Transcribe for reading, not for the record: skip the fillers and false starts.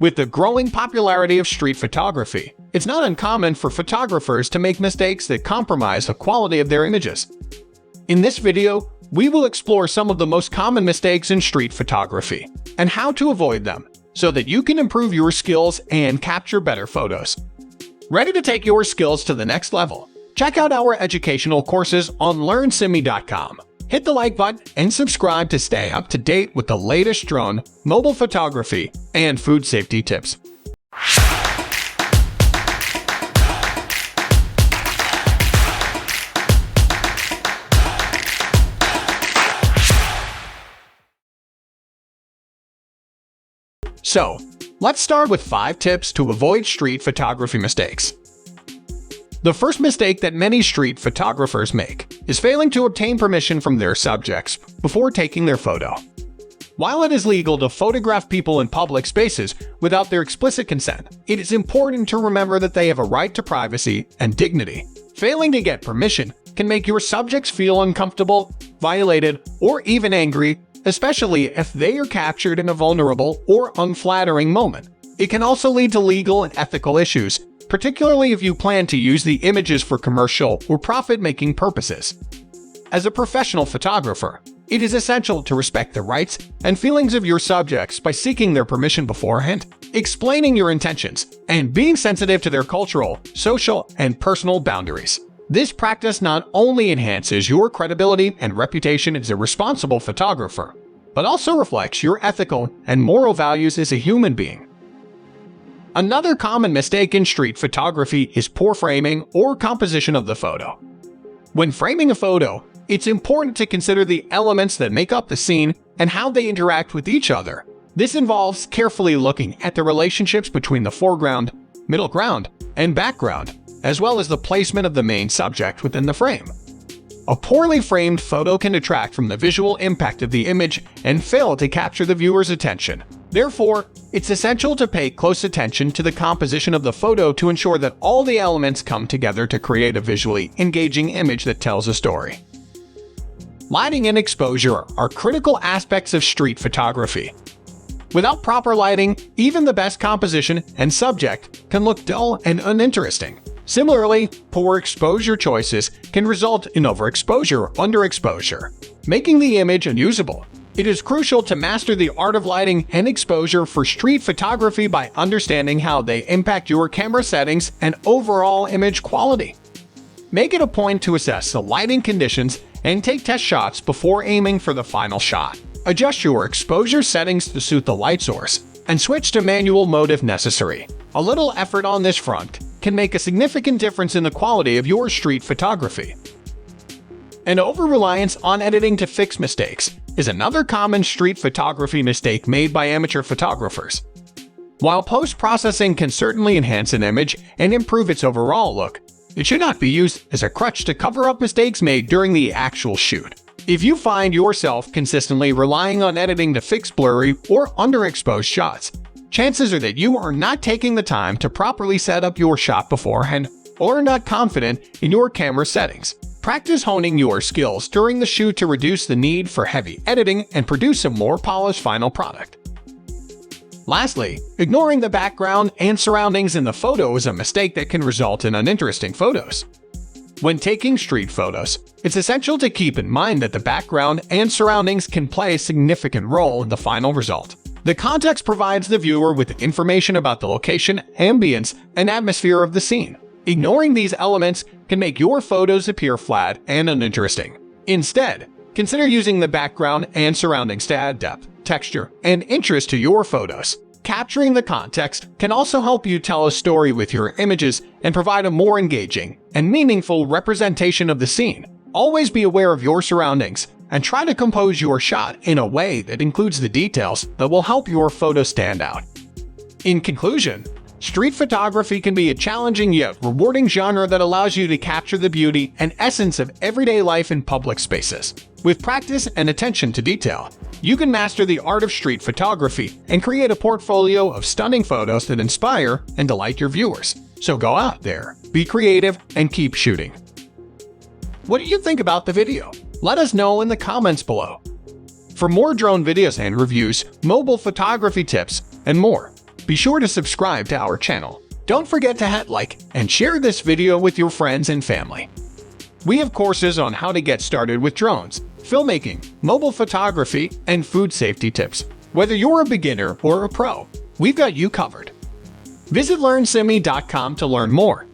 With the growing popularity of street photography, it's not uncommon for photographers to make mistakes that compromise the quality of their images. In this video, we will explore some of the most common mistakes in street photography and how to avoid them so that you can improve your skills and capture better photos. Ready to take your skills to the next level? Check out our educational courses on LearnCine.com. Hit the like button and subscribe to stay up to date with the latest drone, mobile photography, and food safety tips. So, let's start with 5 tips to avoid street photography mistakes. The first mistake that many street photographers make is failing to obtain permission from their subjects before taking their photo. While it is legal to photograph people in public spaces without their explicit consent, it is important to remember that they have a right to privacy and dignity. Failing to get permission can make your subjects feel uncomfortable, violated, or even angry, especially if they are captured in a vulnerable or unflattering moment. It can also lead to legal and ethical issues, particularly if you plan to use the images for commercial or profit-making purposes. As a professional photographer, it is essential to respect the rights and feelings of your subjects by seeking their permission beforehand, explaining your intentions, and being sensitive to their cultural, social, and personal boundaries. This practice not only enhances your credibility and reputation as a responsible photographer, but also reflects your ethical and moral values as a human being. Another common mistake in street photography is poor framing or composition of the photo. When framing a photo, it's important to consider the elements that make up the scene and how they interact with each other. This involves carefully looking at the relationships between the foreground, middle ground, and background, as well as the placement of the main subject within the frame. A poorly framed photo can detract from the visual impact of the image and fail to capture the viewer's attention. Therefore, it's essential to pay close attention to the composition of the photo to ensure that all the elements come together to create a visually engaging image that tells a story. Lighting and exposure are critical aspects of street photography. Without proper lighting, even the best composition and subject can look dull and uninteresting. Similarly, poor exposure choices can result in overexposure or underexposure, making the image unusable. It is crucial to master the art of lighting and exposure for street photography by understanding how they impact your camera settings and overall image quality. Make it a point to assess the lighting conditions and take test shots before aiming for the final shot. Adjust your exposure settings to suit the light source, and switch to manual mode if necessary. A little effort on this front can make a significant difference in the quality of your street photography. An over-reliance on editing to fix mistakes is another common street photography mistake made by amateur photographers. While post-processing can certainly enhance an image and improve its overall look, it should not be used as a crutch to cover up mistakes made during the actual shoot. If you find yourself consistently relying on editing to fix blurry or underexposed shots, chances are that you are not taking the time to properly set up your shot beforehand or are not confident in your camera settings. Practice honing your skills during the shoot to reduce the need for heavy editing and produce a more polished final product. Lastly, ignoring the background and surroundings in the photo is a mistake that can result in uninteresting photos. When taking street photos, it's essential to keep in mind that the background and surroundings can play a significant role in the final result. The context provides the viewer with information about the location, ambience, and atmosphere of the scene. Ignoring these elements can make your photos appear flat and uninteresting. Instead, consider using the background and surroundings to add depth, texture, and interest to your photos. Capturing the context can also help you tell a story with your images and provide a more engaging and meaningful representation of the scene. Always be aware of your surroundings and try to compose your shot in a way that includes the details that will help your photo stand out. In conclusion, street photography can be a challenging yet rewarding genre that allows you to capture the beauty and essence of everyday life in public spaces. With practice and attention to detail, you can master the art of street photography and create a portfolio of stunning photos that inspire and delight your viewers. So go out there, be creative, and keep shooting. What do you think about the video? Let us know in the comments below. For more drone videos and reviews, mobile photography tips, and more, be sure to subscribe to our channel. Don't forget to hit like and share this video with your friends and family. We have courses on how to get started with drones, filmmaking, mobile photography, and food safety tips. Whether you're a beginner or a pro, we've got you covered. Visit LearnSimi.com to learn more.